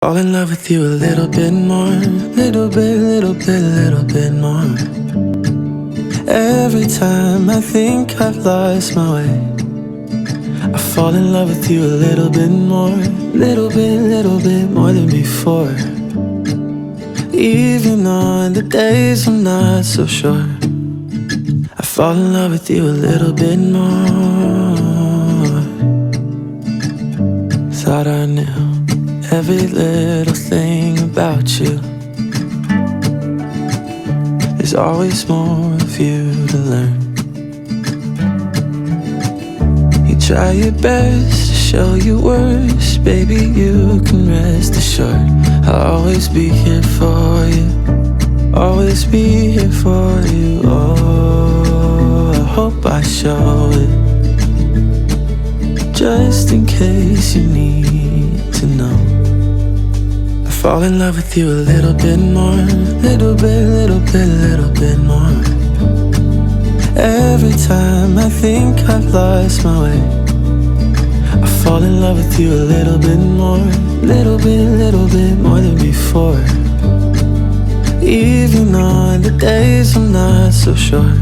Fall in love with you a little bit more, little bit more. Every time I think I've lost my way, I fall in love with you a little bit more, little bit more than before. Even on the days I'm not so sure, I fall in love with you a little bit more. Thought I knew every little thing about you. There's always more of you to learn. You try your best to show your worst, baby, you can rest assured I'll always be here for you, always be here for you. Oh, I hope I show it, just in case you need to know. Fall in love with you a little bit more, little bit more. Every time I think I've lost my way, I fall in love with you a little bit more, little bit more than before. Even on the days I'm not so sure,